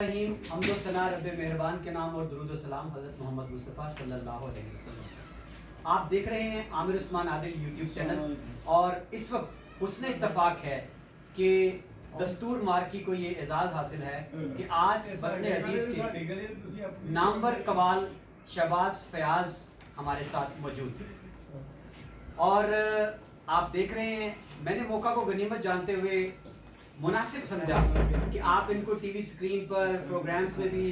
रहीम हम्दो सना रब मेहरबान के नाम और दुरूद व सलाम हज़रत मोहम्मद मुस्तफ़ा सल्लल्लाहु अलैहि वसल्लम। आप देख रहे हैं आमिर उस्मान आदिल यूट्यूब चैनल और इस वक्त हुस्न इत्तफाक है कि दस्तूर मार्की को ये एजाज़ हासिल है कि आज वतन अजीज़ के नामवर कवाल शहबाज फयाज हमारे साथ मौजूद और आप देख रहे हैं। मैंने मौका को गनीमत जानते हुए मुनासिब समझा कि आप इनको टीवी स्क्रीन पर प्रोग्राम्स में भी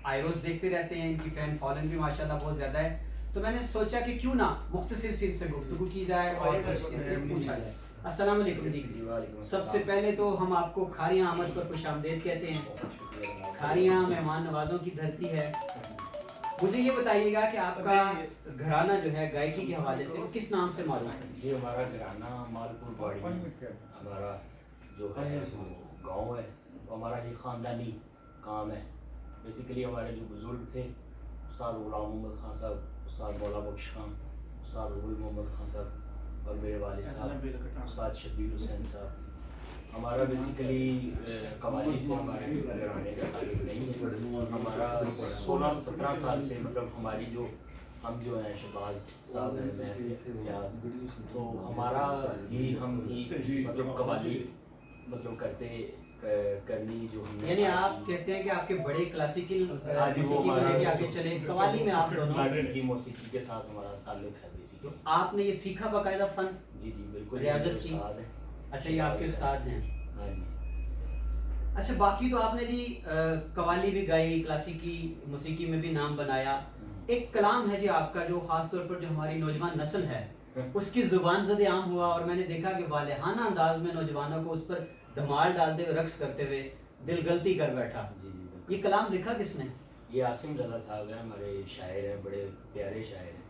आए रोज़ देखते रहते हैं, इनकी फ़ैन फॉलोइंग भी माशाल्लाह बहुत ज़्यादा है। तो मैंने सोचा कि क्यों ना मुख्तसर से इनसे गुफ्तगू की जाए और इनसे पूछा जाए। अस्सलाम वालेकुम जी। सबसे पहले तो हम आपको खारियाँ आमद पर खुशामदीद कहते हैं। खारियाँ मेहमान नवाज़ों की धरती है। मुझे ये बताइएगा कि आपका घराना जो है गायकी के हवाले से किस नाम से मालूम है? ये हमारा घराना मालपुर बाड़ी हमारा जो है वो गांव है। तो हमारा ये ख़ानदानी काम है। बेसिकली हमारे जो बुज़ुर्ग थे उस्ताद ग़ुलाम मोहम्मद खान साहब, उस्ताद मौला बख्श खान, उस्ताद रुहुल मोहम्मद खान साहब और मेरे वालिद साहब उस्ताद शब्बीर हुसैन साहब। हमारा बेसिकली कवाली से हमारे घराने का ताल्लुक़ नहीं है। हमारा 16-17 साल से मतलब हमारी जो हम जो हैं शहबाज साहब हैं, मैं फयाज, तो हमारा ही हम ही मतलब कवाली मतलब करनी जो हमने यानी आप कहते हैं कि आपके बड़े क्लासिकल मौसीकी में लेके आगे चले, कवाली में आप दोनों क्लासिकल मौसीकी के साथ हमारा ताल्लुक है बेसिकली। तो आपने ये सीखा बाकायदा फन? जी बिल्कुल, रियाजत की। उस्ताद है। अच्छा, ये आपके उस्ताद हैं? हाँ जी। अच्छा, बाकी तो आपने जी कवाली भी गाई, क्लासिकी मौसीकी में भी नाम बनाया। एक कलाम है जी आपका जो ख़ास तौर पर जो हमारी नौजवान नस्ल है उसकी ज़ुबान ज़द आम हुआ और मैंने देखा कि वालेहाना अंदाज में नौजवानों को उस पर धमाल डालते हुए रक्स करते हुए दिल गलती कर बैठा। जी ये कलाम लिखा किसने? ये आसिम रज़ा साहब हैं, हमारे शायर हैं, बड़े प्यारे शायर हैं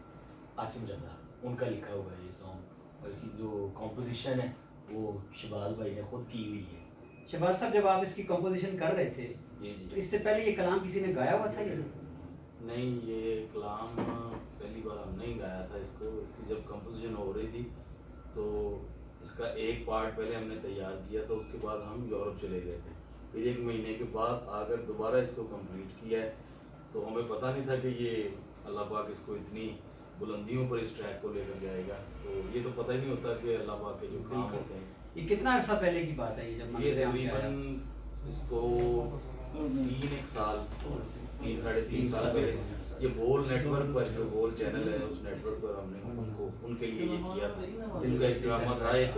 आसिम रज़ा, उनका लिखा हुआ है ये सॉन्ग। और इसकी जो कॉम्पोजिशन है वो शहबाज भाई ने खुद की हुई है। शहबाज साहब, जब आप इसकी कंपोजिशन कर रहे थे तो इससे पहले ये कलाम किसी ने गाया हुआ था? ये नहीं, ये कलाम पहली बार हमने ही गाया था इसको। इसकी जब कंपोजिशन हो रही थी तो इसका एक पार्ट पहले हमने तैयार किया, तो उसके बाद हम यूरोप चले गए थे। फिर 1 महीने के बाद आकर दोबारा इसको कंप्लीट किया है। तो हमें पता नहीं था कि ये अल्लाह पाक इसको इतनी बुलंदियों पर इस ट्रैक को लेकर जाएगा। तो ये तो पता ही नहीं होता कि अल्लाह पाक के जो काम होते हैं। ये कितना अर्सा पहले की बात है? ये जब ये तकरीबन इसको 3-1 साल 3-3.5 साल पहले ये बोल नेटवर्क पर, जो बोल चैनल है उस नेटवर्क पर हमने उनके लिए ये किया था। जिनका एक ड्रामा था, एक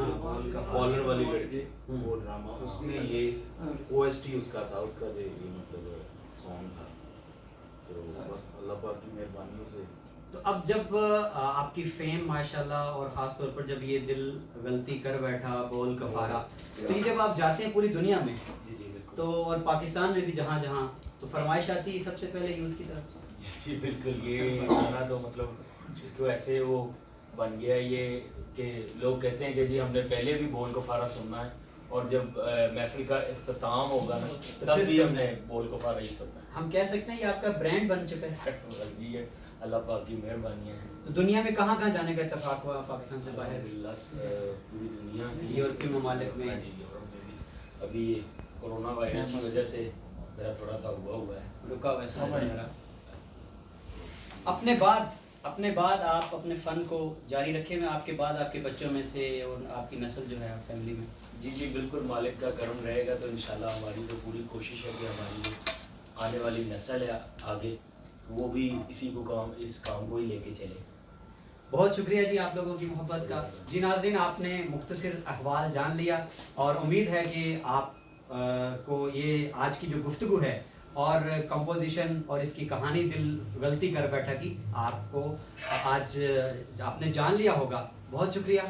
फॉलोअर वाली लड़की, वो ड्रामा उसमें ये OST उसका था, उसका जो ये मतलब सॉन्ग था। तो बस अल्लाह पाक की मेहरबानियों से। तो अब जब आपकी फेम माशाल्लाह और ख़ास तौर पर जब ये दिल गलती कर बैठा बोल कफारा, तो ये जब आप जाते हैं पूरी दुनिया में जी बिल्कुल, तो और पाकिस्तान में भी जहाँ जहाँ तो फरमाइश आती है सबसे पहले यूथ की तरफ से? जी बिल्कुल। ये गाना तो मतलब इसको ऐसे वो बन गया ये कि लोग कहते हैं कि जी हमने पहले भी बोल कफारा सुनना है और जब महफिल का इख्तिताम होगा ना तब भी हमने बोल कफारा ही सुनना है। हम कह सकते हैं ये आपका ब्रांड बन चुका है। जी है, अल्लाह पाक की मेहरबानियाँ हैं। तो दुनिया में कहाँ कहाँ जाने का इत्तेफाक हुआ पाकिस्तान से बाहर? पूरी दुनिया में, यूरोपीय ममालिक में। हाँ जी, यूरोप में भी। अभी कोरोना वायरस की वजह से मेरा थोड़ा सा हुआ है, रुका वैसा। अपने बाद आप अपने फ़न को जारी रखें में आपके बाद आपके बच्चों में से और आपकी नस्ल जो है फैमिली में। जी बिल्कुल, मालिक का करम रहेगा तो इंशाल्लाह हमारी तो पूरी कोशिश है कि हमारी जो आने वाली नस्ल है आगे वो भी इस काम को ही लेके चले। बहुत शुक्रिया जी आप लोगों की मोहब्बत का। जी नाज़रीन, आपने मुख्तसर अहवाल जान लिया और उम्मीद है कि आप को ये आज की जो गुफ्तगू है और कंपोजिशन और इसकी कहानी दिल गलती कर बैठा की आपको आज आपने जान लिया होगा। बहुत शुक्रिया।